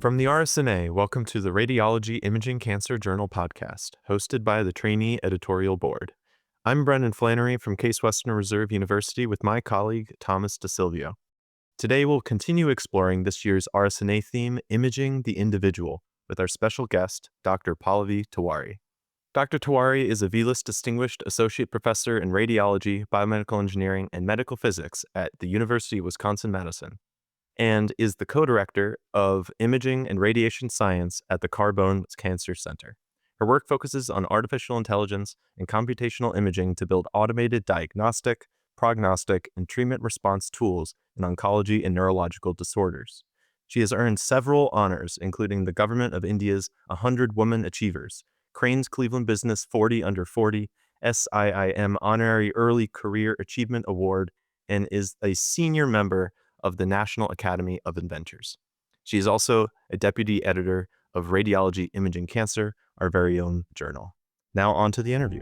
From the RSNA, welcome to the Radiology Imaging Cancer Journal podcast, hosted by the Trainee Editorial Board. I'm Brendan Flannery from Case Western Reserve University with my colleague Thomas DeSilvio. Today we'll continue exploring this year's RSNA theme, Imaging the Individual, with our special guest, Dr. Pallavi Tiwari. Dr. Tiwari is a VLIS Distinguished Associate Professor in Radiology, Biomedical Engineering, and Medical Physics at the University of Wisconsin-Madison, and is the co-director of Imaging and Radiation Science at the Carbone Cancer Center. Her work focuses on artificial intelligence and computational imaging to build automated diagnostic, prognostic, and treatment response tools in oncology and neurological disorders. She has earned several honors, including the Government of India's 100 Women Achievers, Crane's Cleveland Business 40 Under 40, SIIM Honorary Early Career Achievement Award, and is a senior member of the National Academy of Inventors. She is also a deputy editor of Radiology Imaging Cancer, our very own journal. Now on to the interview.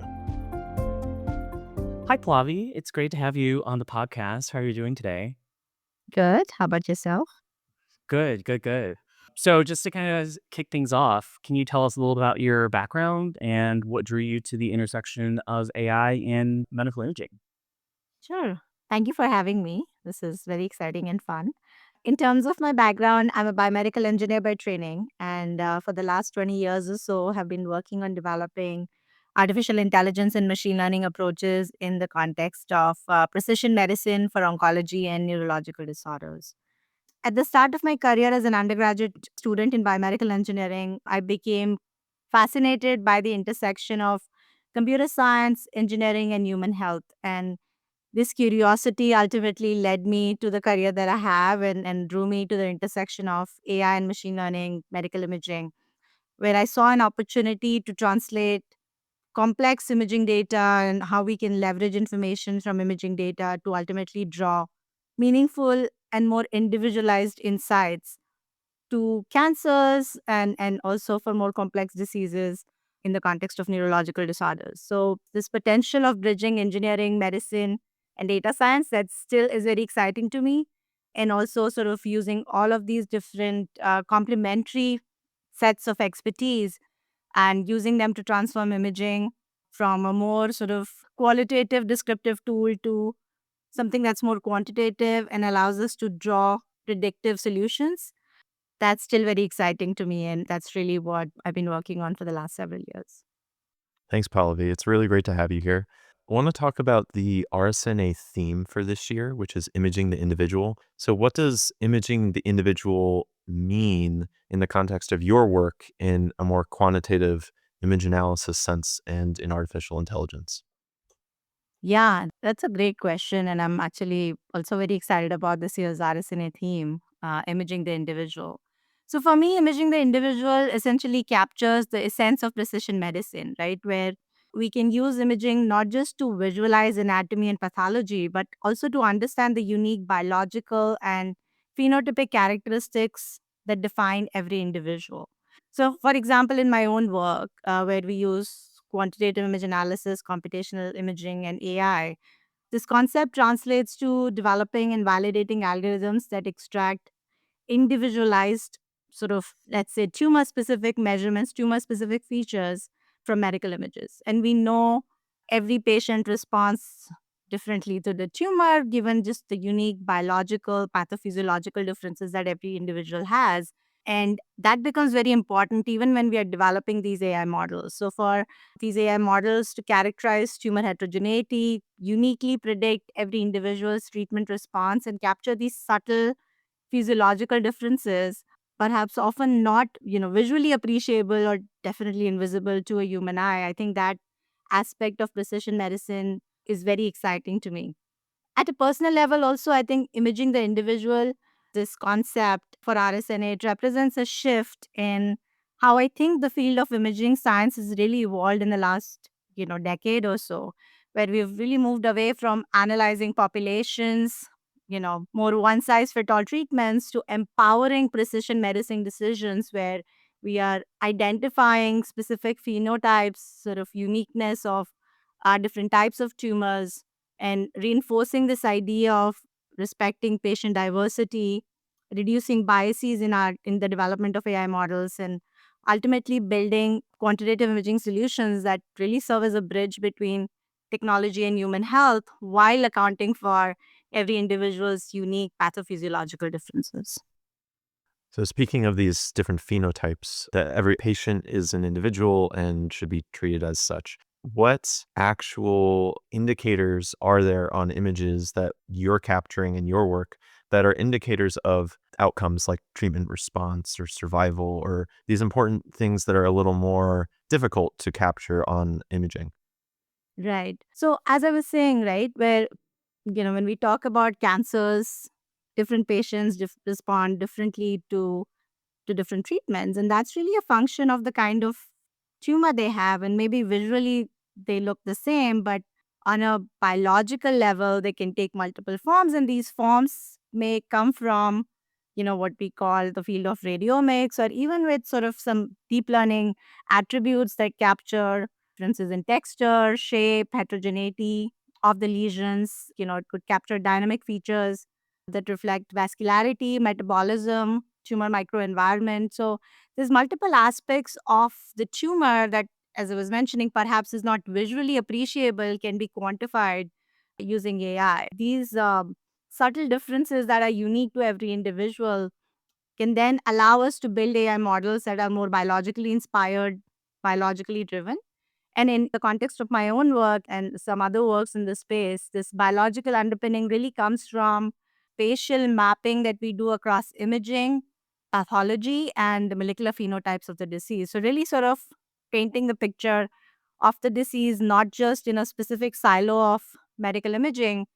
Hi, Pallavi. It's great to have you on the podcast. How are you doing today? Good. How about yourself? Good. So just to kind of kick things off, can you tell us a little about your background and what drew you to the intersection of AI and medical imaging? Sure. Thank you for having me. This is very exciting and fun. In terms of my background, I'm a biomedical engineer by training, and for the last 20 years or so, have been working on developing artificial intelligence and machine learning approaches in the context of precision medicine for oncology and neurological disorders. At the start of my career as an undergraduate student in biomedical engineering, I became fascinated by the intersection of computer science, engineering, and human health. And this curiosity ultimately led me to the career that I have and drew me to the intersection of AI and machine learning, medical imaging, where I saw an opportunity to translate complex imaging data and how we can leverage information from imaging data to ultimately draw meaningful and more individualized insights to cancers and also for more complex diseases in the context of neurological disorders. So this potential of bridging engineering, medicine, and data science that still is very exciting to me. And also sort of using all of these different complementary sets of expertise and using them to transform imaging from a more sort of qualitative descriptive tool to something that's more quantitative and allows us to draw predictive solutions. That's still very exciting to me, and that's really what I've been working on for the last several years. Thanks, Pallavi. It's really great to have you here. I want to talk about the RSNA theme for this year, which is imaging the individual. So what does imaging the individual mean in the context of your work in a more quantitative image analysis sense and in artificial intelligence? Yeah, that's a great question. And I'm actually also very excited about this year's RSNA theme, imaging the individual. So for me, imaging the individual essentially captures the essence of precision medicine, right? Where we can use imaging not just to visualize anatomy and pathology, but also to understand the unique biological and phenotypic characteristics that define every individual. So, for example, in my own work, where we use quantitative image analysis, computational imaging, and AI, this concept translates to developing and validating algorithms that extract individualized, sort of, let's say, tumor specific measurements, tumor specific features from medical images. And we know every patient responds differently to the tumor given just the unique biological, pathophysiological differences that every individual has. And that becomes very important even when we are developing these AI models. So, for these AI models to characterize tumor heterogeneity, uniquely predict every individual's treatment response, and capture these subtle physiological differences, perhaps often not, visually appreciable or definitely invisible to a human eye. I think that aspect of precision medicine is very exciting to me. At a personal level, also, I think imaging the individual, this concept for RSNA, it represents a shift in how I think the field of imaging science has really evolved in the last, decade or so, where we've really moved away from analyzing populations, more one size fit all treatments to empowering precision medicine decisions where we are identifying specific phenotypes, sort of uniqueness of different types of tumors, and reinforcing this idea of respecting patient diversity reducing biases in the development of AI models, and ultimately building quantitative imaging solutions that really serve as a bridge between technology and human health while accounting for every individual's unique pathophysiological differences. So, speaking of these different phenotypes, that every patient is an individual and should be treated as such, what actual indicators are there on images that you're capturing in your work that are indicators of outcomes like treatment response or survival, or these important things that are a little more difficult to capture on imaging? Right. So, as I was saying, right, where, when we talk about cancers, different patients respond differently to different treatments. And that's really a function of the kind of tumor they have. And maybe visually they look the same, but on a biological level, they can take multiple forms. And these forms may come from, what we call the field of radiomics, or even with sort of some deep learning attributes that capture differences in texture, shape, heterogeneity of the lesions. It could capture dynamic features that reflect vascularity, metabolism, tumor microenvironment. So there's multiple aspects of the tumor that, as I was mentioning, perhaps is not visually appreciable, can be quantified using AI. These subtle differences that are unique to every individual can then allow us to build AI models that are more biologically inspired, biologically driven. And in the context of my own work and some other works in the space, this biological underpinning really comes from spatial mapping that we do across imaging, pathology, and the molecular phenotypes of the disease. So, really sort of painting the picture of the disease, not just in a specific silo of medical imaging,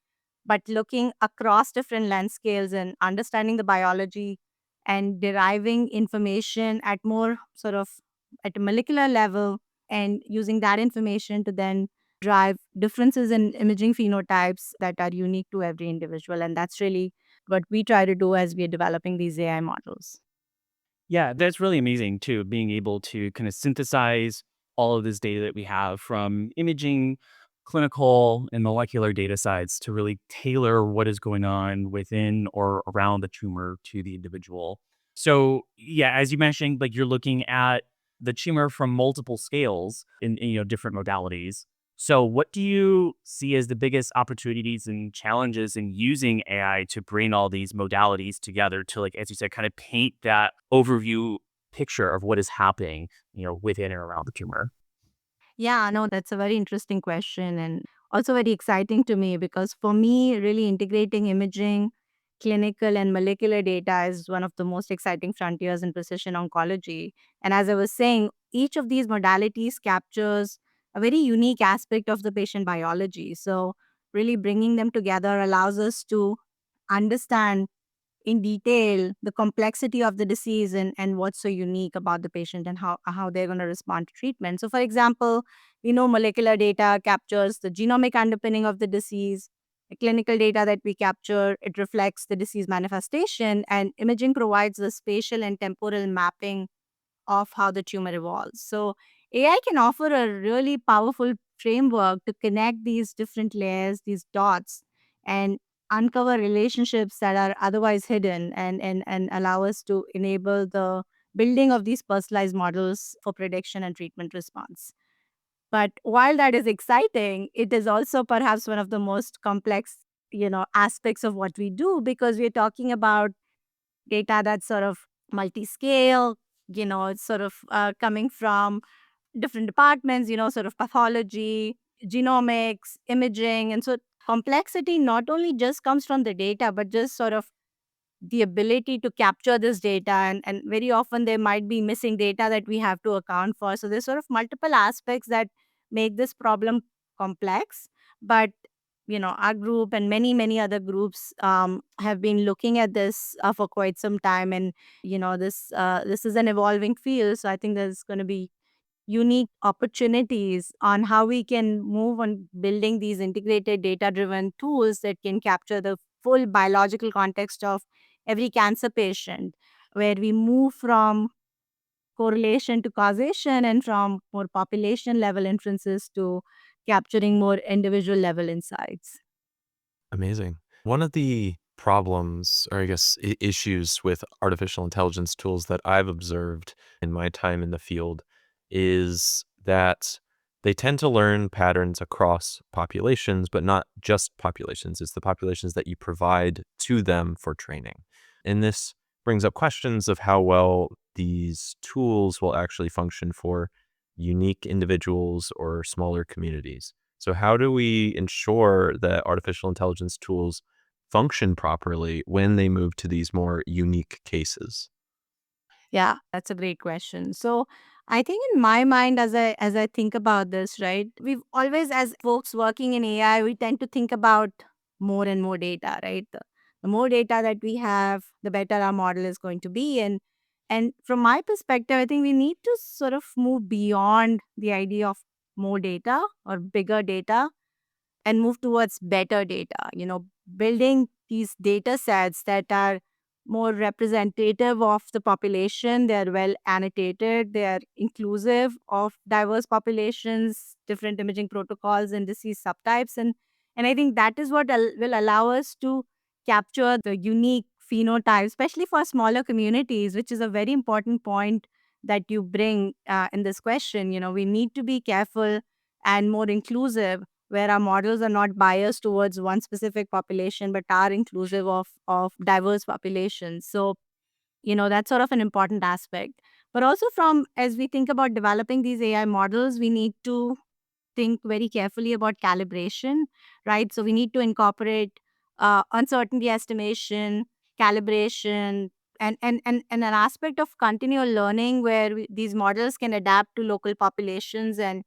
but looking across different lens scales and understanding the biology and deriving information at more sort of at a molecular level, and using that information to then drive differences in imaging phenotypes that are unique to every individual. And that's really what we try to do as we are developing these AI models. Yeah, that's really amazing too, being able to kind of synthesize all of this data that we have from imaging, clinical, and molecular data sides to really tailor what is going on within or around the tumor to the individual. So, yeah, as you mentioned, like you're looking at the tumor from multiple scales in different modalities. So, what do you see as the biggest opportunities and challenges in using AI to bring all these modalities together to, like, as you said, kind of paint that overview picture of what is happening, within and around the tumor? Yeah, no, that's a very interesting question and also very exciting to me, because for me, really integrating imaging, clinical, and molecular data is one of the most exciting frontiers in precision oncology. And as I was saying, each of these modalities captures a very unique aspect of the patient biology. So, really bringing them together allows us to understand in detail the complexity of the disease, and what's so unique about the patient and how they're going to respond to treatment. So, for example, we know molecular data captures the genomic underpinning of the disease. The clinical data that we capture, it reflects the disease manifestation, and imaging provides the spatial and temporal mapping of how the tumor evolves. So, AI can offer a really powerful framework to connect these different layers, these dots, and uncover relationships that are otherwise hidden, and allow us to enable the building of these personalized models for prediction and treatment response. But while that is exciting, it is also perhaps one of the most complex, aspects of what we do, because we're talking about data that's sort of multi-scale. It's sort of coming from different departments, sort of pathology, genomics, imaging. And so complexity not only just comes from the data, but just sort of the ability to capture this data. And very often there might be missing data that we have to account for. So there's sort of multiple aspects that make this problem complex. But our group and many, many other groups have been looking at this for quite some time. And, this is an evolving field. So I think there's going to be unique opportunities on how we can move on building these integrated data driven tools that can capture the full biological context of every cancer patient, where we move from correlation to causation and from more population level inferences to capturing more individual level insights. Amazing. One of the problems or I guess issues with artificial intelligence tools that I've observed in my time in the field is that they tend to learn patterns across populations, but not just populations. It's the populations that you provide to them for training. And this brings up questions of how well these tools will actually function for unique individuals or smaller communities. So, how do we ensure that artificial intelligence tools function properly when they move to these more unique cases? Yeah, that's a great question. So I think in my mind, as I think about this, right, we've always, as folks working in AI, we tend to think about more and more data, right? The more data that we have, the better our model is going to be. And from my perspective, I think we need to sort of move beyond the idea of more data or bigger data and move towards better data, building these data sets that are more representative of the population. They're well annotated, they're inclusive of diverse populations, different imaging protocols, and disease subtypes. And I think that is what will allow us to capture the unique phenotype, especially for smaller communities, which is a very important point that you bring in this question. We need to be careful and more inclusive, where our models are not biased towards one specific population but are inclusive of diverse populations. So that's sort of an important aspect. But also, from as we think about developing these AI models, we need to think very carefully about calibration, right? So we need to incorporate uncertainty estimation, calibration, and an aspect of continual learning where these models can adapt to local populations and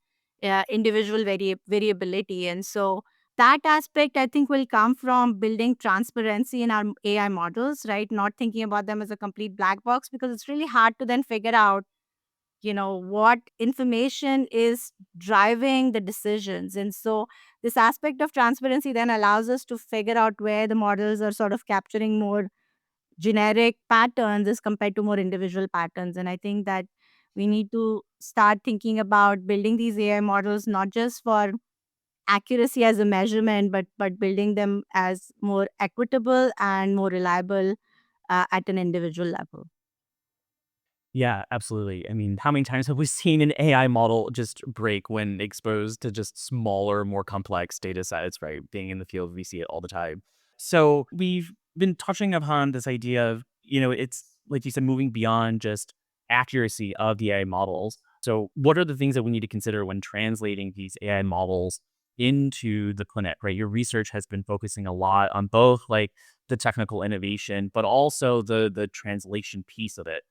individual variability. And so that aspect, I think, will come from building transparency in our AI models, right? Not thinking about them as a complete black box, because it's really hard to then figure out what information is driving the decisions. And so this aspect of transparency then allows us to figure out where the models are sort of capturing more generic patterns as compared to more individual patterns. And I think that we need to start thinking about building these AI models not just for accuracy as a measurement, but building them as more equitable and more reliable at an individual level. Yeah, absolutely. I mean, how many times have we seen an AI model just break when exposed to just smaller, more complex data sets, right? Being in the field, we see it all the time. So we've been touching upon this idea of, it's like you said, moving beyond just accuracy of the AI models. So what are the things that we need to consider when translating these AI models into the clinic, right? Your research has been focusing a lot on both like the technical innovation, but also the translation piece of it.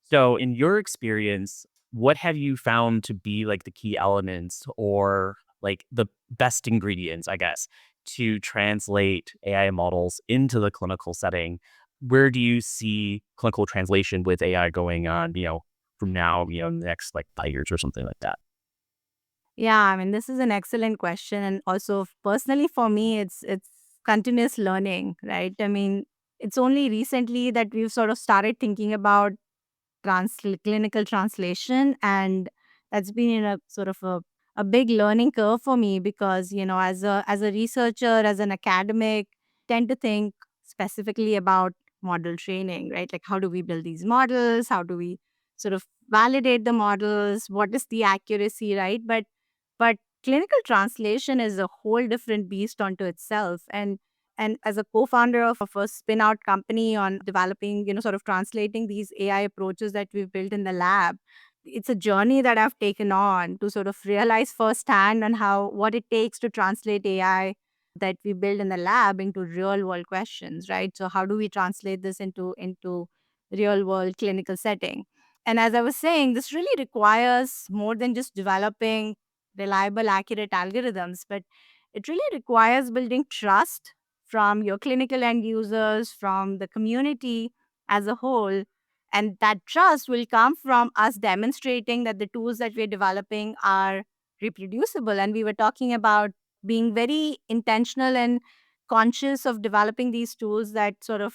So, in your experience, what have you found to be like the key elements or like the best ingredients, I guess, to translate AI models into the clinical setting? Where do you see clinical translation with AI going on, from now, the next like 5 years or something like that? Yeah, I mean, this is an excellent question. And also, personally, for me, it's continuous learning, right? I mean, it's only recently that we've sort of started thinking about clinical translation, and that's been in a sort of a big learning curve for me, because as a researcher, as an academic, tend to think specifically about model training, right? Like, how do we build these models, how do we sort of validate the models, what is the accuracy, right? But clinical translation is a whole different beast unto itself. And as a co-founder of a spin out company on developing, sort of translating these AI approaches that we've built in the lab, it's a journey that I've taken on to sort of realize firsthand on how what it takes to translate AI that we build in the lab into real world questions, right? So how do we translate this into real world clinical setting? And as I was saying, this really requires more than just developing reliable, accurate algorithms, but it really requires building trust from your clinical end users, from the community as a whole. And that trust will come from us demonstrating that the tools that we're developing are reproducible. And we were talking about being very intentional and conscious of developing these tools that sort of,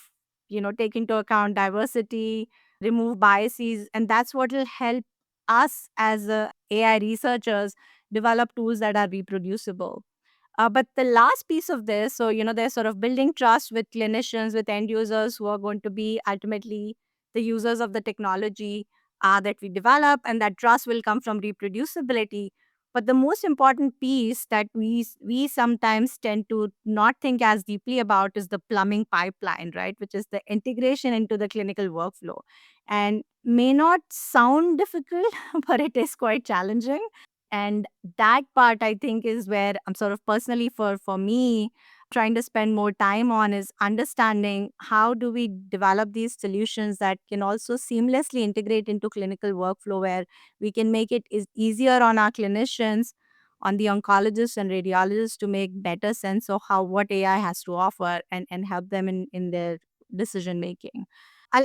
take into account diversity, remove biases. And that's what will help us as AI researchers develop tools that are reproducible. But the last piece of this, so, they're sort of building trust with clinicians, with end users who are going to be ultimately the users of the technology that we develop, and that trust will come from reproducibility. But the most important piece that we sometimes tend to not think as deeply about is the plumbing pipeline, right? Which is the integration into the clinical workflow. And may not sound difficult, but it is quite challenging. And that part, I think, is where I'm sort of personally, for me, trying to spend more time on is understanding how do we develop these solutions that can also seamlessly integrate into clinical workflow, where we can make it is easier on our clinicians, on the oncologists and radiologists, to make better sense of how what AI has to offer, and help them in their decision making.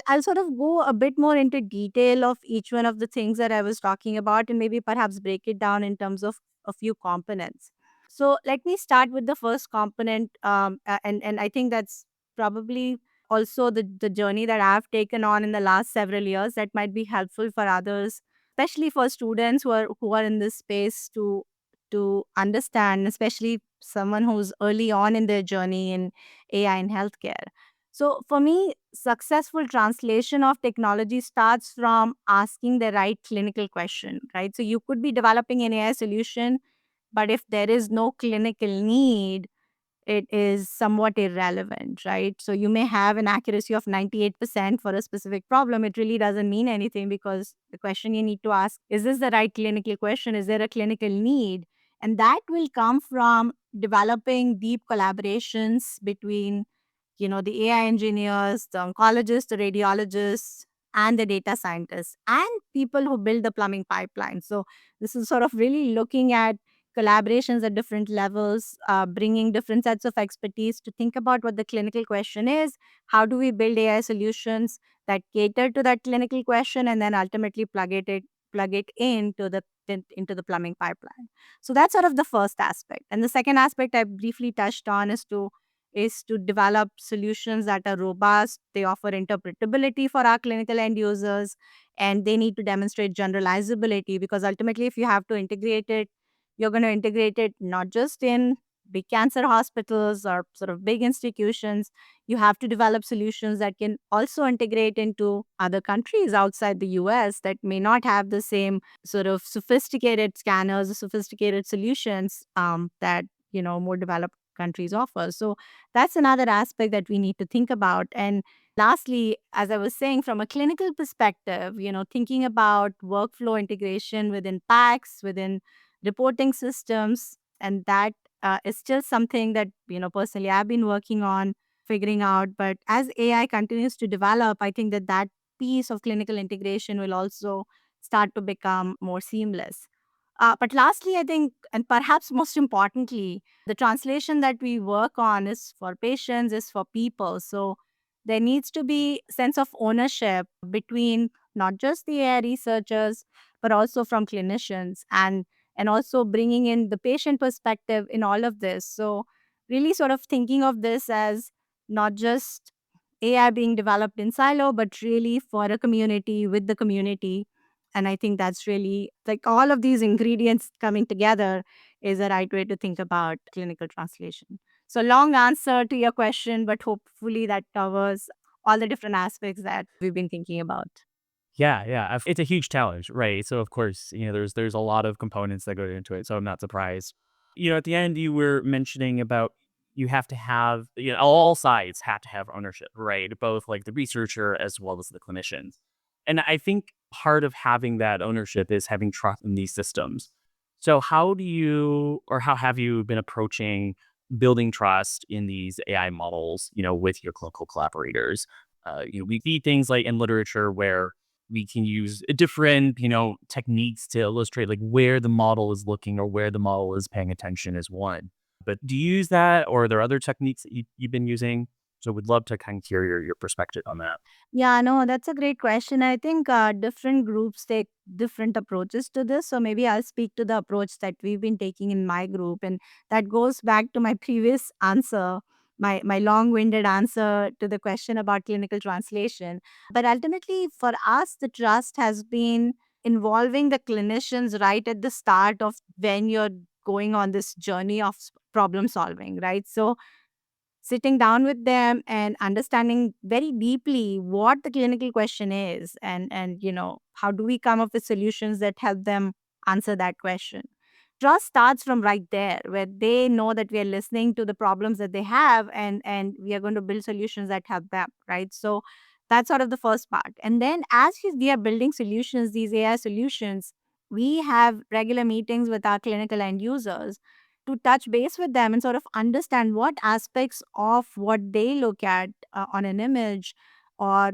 I'll sort of go a bit more into detail of each one of the things that I was talking about, and maybe perhaps break it down in terms of a few components. So let me start with the first component, and I think that's probably also the journey that I've taken on in the last several years that might be helpful for others, especially for students who are in this space to understand, especially someone who's early on in their journey in AI in healthcare. So for me, successful translation of technology starts from asking the right clinical question, right? So you could be developing an AI solution, but if there is no clinical need, it is somewhat irrelevant, right? So you may have an accuracy of 98% for a specific problem. It really doesn't mean anything, because the question you need to ask, is this the right clinical question? Is there a clinical need? And that will come from developing deep collaborations between the AI engineers, the oncologists, the radiologists, and the data scientists, and people who build the plumbing pipeline. So this is sort of really looking at collaborations at different levels, bringing different sets of expertise to think about what the clinical question is. How do we build AI solutions that cater to that clinical question, and then ultimately plug it into the plumbing pipeline. So that's sort of the first aspect. And the second aspect I briefly touched on is to develop solutions that are robust. They offer interpretability for our clinical end users, and they need to demonstrate generalizability, because ultimately, if you have to integrate it, you're going to integrate it not just in big cancer hospitals or sort of big institutions. You have to develop solutions that can also integrate into other countries outside the US that may not have the same sort of sophisticated scanners or sophisticated solutions that more developed countries offer. So that's another aspect that we need to think about. And lastly, as I was saying, from a clinical perspective, thinking about workflow integration within PACS, within reporting systems, and that is still something that personally I've been working on figuring out. But as AI continues to develop, I think that piece of clinical integration will also start to become more seamless. But lastly, I think, and perhaps most importantly, the translation that we work on is for patients, is for people. So there needs to be sense of ownership between not just the AI researchers, but also from clinicians, and also bringing in the patient perspective in all of this. So really sort of thinking of this as not just AI being developed in silo, but really for a community, with the community. And I think that's really like all of these ingredients coming together is a right way to think about clinical translation. So, long answer to your question, but hopefully that covers all the different aspects that we've been thinking about. Yeah, yeah. It's a huge challenge, right? So of course, there's a lot of components that go into it. So I'm not surprised. At the end, you were mentioning about you have to have, all sides have to have ownership, right? Both like the researcher as well as the clinicians. And I think part of having that ownership is having trust in these systems. So how do you, or how have you been approaching building trust in these AI models, with your clinical collaborators? We see things like in literature where we can use different, techniques to illustrate like where the model is looking or where the model is paying attention is one. But do you use that, or are there other techniques that you've been using? So we'd love to kind of hear your perspective on that. Yeah, no, that's a great question. I think different groups take different approaches to this. So maybe I'll speak to the approach that we've been taking in my group. And that goes back to my previous answer, my long-winded answer to the question about clinical translation. But ultimately, for us, the trust has been involving the clinicians right at the start of when you're going on this journey of problem solving, right? So sitting down with them and understanding very deeply what the clinical question is, and how do we come up with solutions that help them answer that question. Trust starts from right there, where they know that we are listening to the problems that they have, and we are going to build solutions that help them, right? So that's sort of the first part. And then as we are building solutions, these AI solutions, we have regular meetings with our clinical end users to touch base with them and sort of understand what aspects of what they look at on an image, or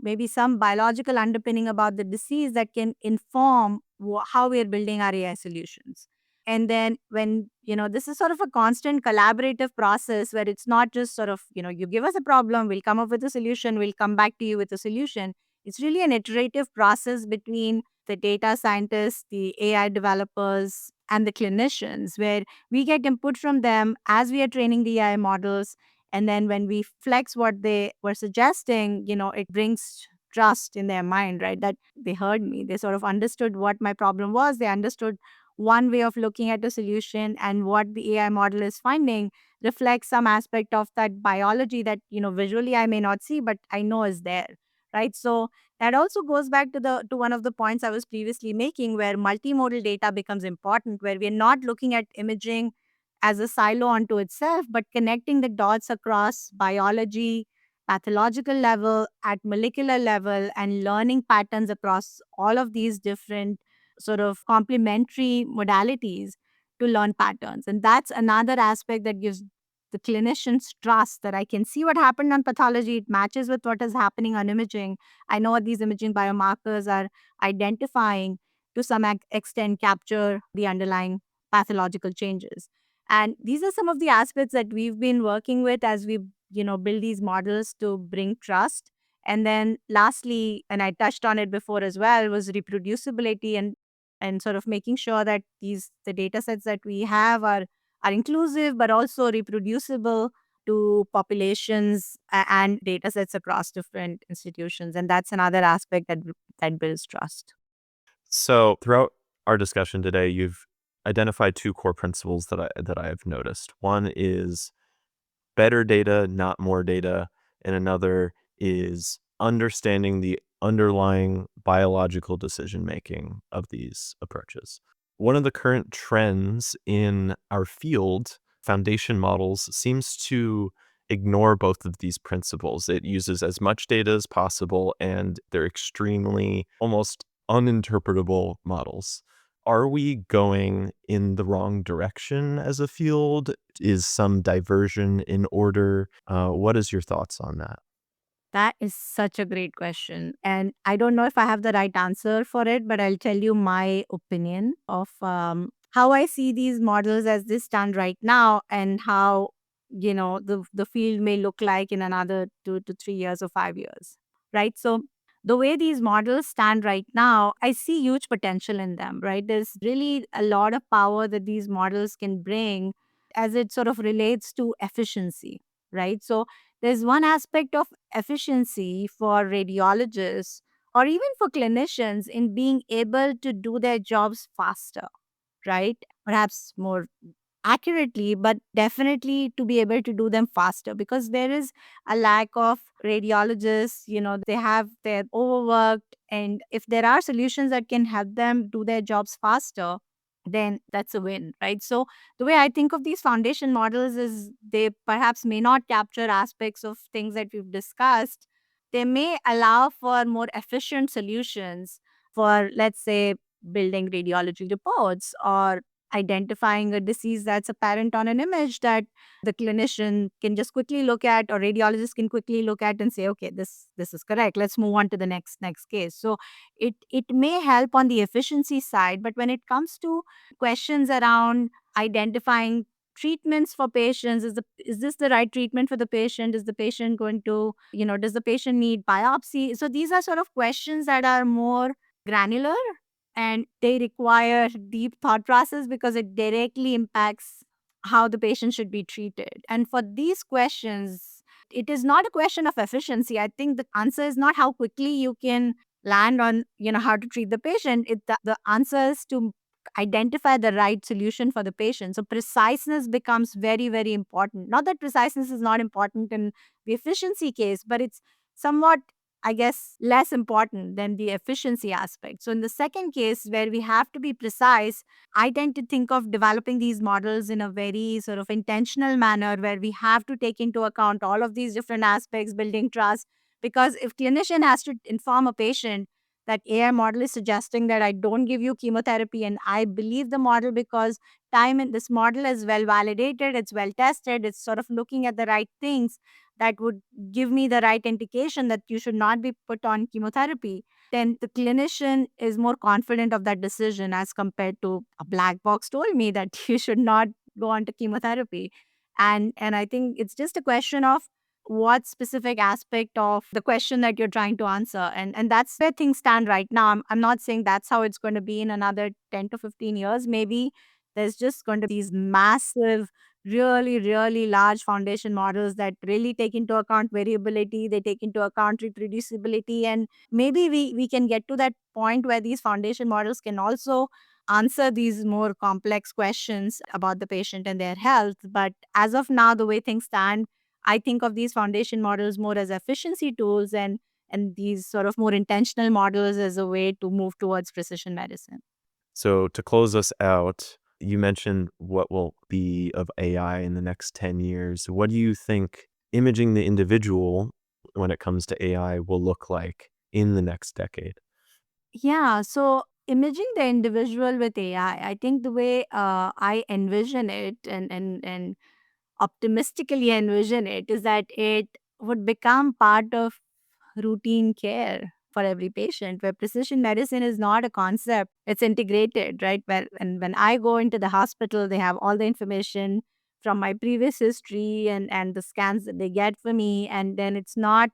maybe some biological underpinning about the disease that can inform how we are building our AI solutions. And then when this is sort of a constant collaborative process, where it's not just sort of you give us a problem, we'll come up with a solution, we'll come back to you with a solution. It's really an iterative process between the data scientists, the AI developers, and the clinicians, where we get input from them as we are training the AI models. And then when we flex what they were suggesting, it brings trust in their mind, right? That they heard me. They sort of understood what my problem was. They understood one way of looking at the solution, and what the AI model is finding reflects some aspect of that biology that, visually I may not see, but I know is there. Right. So that also goes back to one of the points I was previously making, where multimodal data becomes important, where we're not looking at imaging as a silo unto itself, but connecting the dots across biology, pathological level, at molecular level, and learning patterns across all of these different sort of complementary modalities to learn patterns. And that's another aspect that gives the clinicians trust, that I can see what happened on pathology. It matches with what is happening on imaging. I know what these imaging biomarkers are identifying, to some extent capture the underlying pathological changes. And these are some of the aspects that we've been working with as we build these models to bring trust. And then lastly, and I touched on it before as well, was reproducibility, and sort of making sure that the data sets that we have are inclusive but also reproducible to populations and data sets across different institutions. And that's another aspect that builds trust. So throughout our discussion today, you've identified two core principles that I have noticed. One is better data, not more data, and another is understanding the underlying biological decision making of these approaches. One of the current trends in our field, foundation models, seems to ignore both of these principles. It uses as much data as possible, and they're extremely, almost uninterpretable models. Are we going in the wrong direction as a field? Is some diversion in order? What is your thoughts on that? That is such a great question. And I don't know if I have the right answer for it, but I'll tell you my opinion of how I see these models as they stand right now, and how, the field may look like in another 2 to 3 years or 5 years. Right. So the way these models stand right now, I see huge potential in them, right? There's really a lot of power that these models can bring as it sort of relates to efficiency, right? So there's one aspect of efficiency for radiologists, or even for clinicians, in being able to do their jobs faster, right? Perhaps more accurately, but definitely to be able to do them faster, because there is a lack of radiologists. They're overworked. And if there are solutions that can help them do their jobs faster, then that's a win, right? So the way I think of these foundation models is, they perhaps may not capture aspects of things that we've discussed. They may allow for more efficient solutions for, let's say, building radiology reports, or identifying a disease that's apparent on an image that the clinician can just quickly look at, or radiologist can quickly look at and say, okay, this is correct, let's move on to the next case. So it may help on the efficiency side, but when it comes to questions around identifying treatments for patients, is this the right treatment for the patient? Is the patient going to, does the patient need biopsy? So these are sort of questions that are more granular, and they require deep thought process, because it directly impacts how the patient should be treated. And for these questions, it is not a question of efficiency. I think the answer is not how quickly you can land on, how to treat the patient. The answer is to identify the right solution for the patient. So preciseness becomes very, very important. Not that preciseness is not important in the efficiency case, but it's somewhat, I guess, less important than the efficiency aspect. So in the second case, where we have to be precise, I tend to think of developing these models in a very sort of intentional manner where we have to take into account all of these different aspects, building trust. Because if clinician has to inform a patient that AI model is suggesting that I don't give you chemotherapy, and I believe the model because time in this model is well validated, it's well tested, it's sort of looking at the right things that would give me the right indication that you should not be put on chemotherapy, then the clinician is more confident of that decision as compared to a black box told me that you should not go on to chemotherapy. And I think it's just a question of what specific aspect of the question that you're trying to answer. And that's where things stand right now. I'm not saying that's how it's going to be in another 10 to 15 years. Maybe there's just going to be these massive, really, really large foundation models that really take into account variability, they take into account reproducibility. And maybe we can get to that point where these foundation models can also answer these more complex questions about the patient and their health. But as of now, the way things stand, I think of these foundation models more as efficiency tools and these sort of more intentional models as a way to move towards precision medicine. So to close us out, you mentioned what will be of AI in the next 10 years. What do you think imaging the individual when it comes to AI will look like in the next decade? Yeah, so imaging the individual with AI, I think the way I envision it and optimistically envision it is that it would become part of routine care for every patient where precision medicine is not a concept, it's integrated, right? Where and when I go into the hospital, they have all the information from my previous history and the scans that they get for me, and then it's not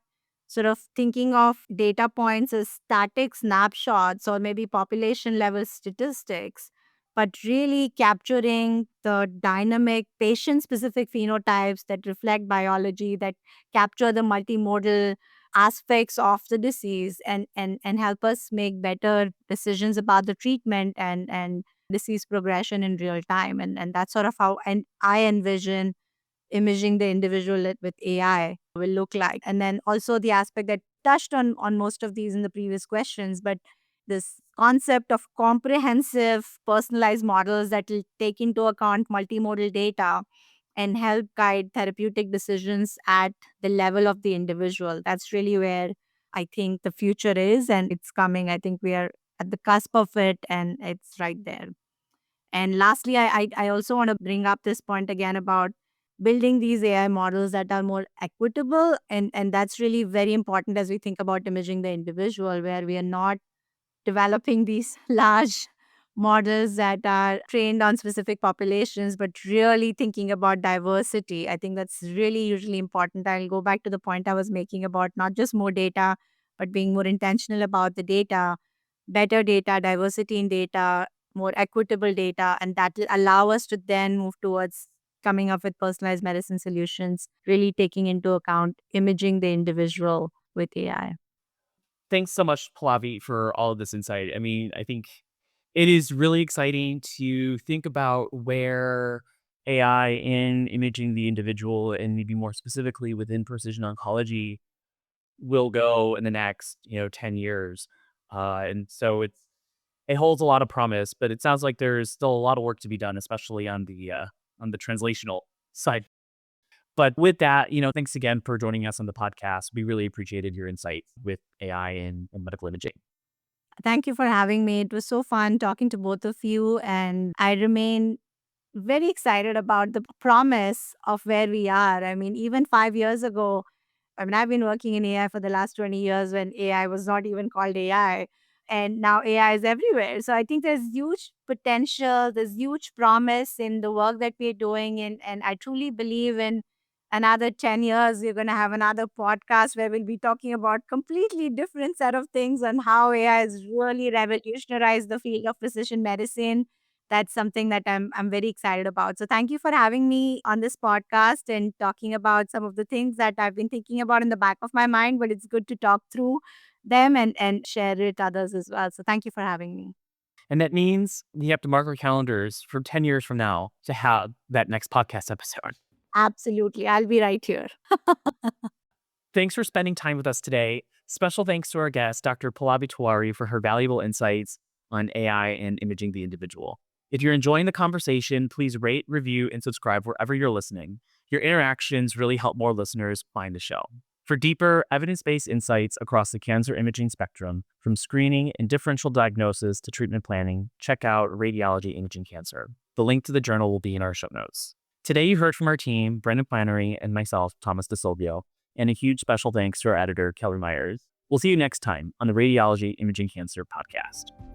sort of thinking of data points as static snapshots or maybe population level statistics, but really capturing the dynamic patient specific phenotypes that reflect biology, that capture the multimodal aspects of the disease and help us make better decisions about the treatment and disease progression in real time. And that's sort of how and I envision imaging the individual with AI will look like. And then also the aspect that touched on most of these in the previous questions, but this concept of comprehensive personalized models that will take into account multimodal data and help guide therapeutic decisions at the level of the individual. That's really where I think the future is and it's coming. I think we are at the cusp of it and it's right there. And lastly, I also want to bring up this point again about building these AI models that are more equitable. And that's really very important as we think about imaging the individual, where we are not developing these large models that are trained on specific populations, but really thinking about diversity. I think that's really usually important. I'll go back to the point I was making about not just more data, but being more intentional about the data, better data, diversity in data, more equitable data, and that will allow us to then move towards coming up with personalized medicine solutions, really taking into account imaging the individual with AI. Thanks so much, Pallavi, for all of this insight. I mean, I think it is really exciting to think about where AI in imaging the individual and maybe more specifically within precision oncology will go in the next, 10 years. And so it holds a lot of promise, but it sounds like there's still a lot of work to be done, especially on the translational side. But with that, thanks again for joining us on the podcast. We really appreciated your insight with AI and medical imaging. Thank you for having me. It was so fun talking to both of you, and I remain very excited about the promise of where we are. I mean, even 5 years ago, I mean, I've been working in AI for the last 20 years when AI was not even called AI. And now AI is everywhere. So I think there's huge potential, there's huge promise in the work that we're doing. And I truly believe in another 10 years, we're going to have another podcast where we'll be talking about completely different set of things on how AI has really revolutionized the field of precision medicine. That's something that I'm very excited about. So thank you for having me on this podcast and talking about some of the things that I've been thinking about in the back of my mind, but it's good to talk through them and share it with others as well. So thank you for having me. And that means we have to mark our calendars for 10 years from now to have that next podcast episode. Absolutely. I'll be right here. Thanks for spending time with us today. Special thanks to our guest, Dr. Pallavi Tiwari, for her valuable insights on AI and imaging the individual. If you're enjoying the conversation, please rate, review, and subscribe wherever you're listening. Your interactions really help more listeners find the show. For deeper, evidence-based insights across the cancer imaging spectrum, from screening and differential diagnosis to treatment planning, check out Radiology Imaging Cancer. The link to the journal will be in our show notes. Today, you heard from our team, Brendan Flannery, and myself, Thomas DeSilvio, and a huge special thanks to our editor, Kelly Myers. We'll see you next time on the Radiology Imaging Cancer podcast.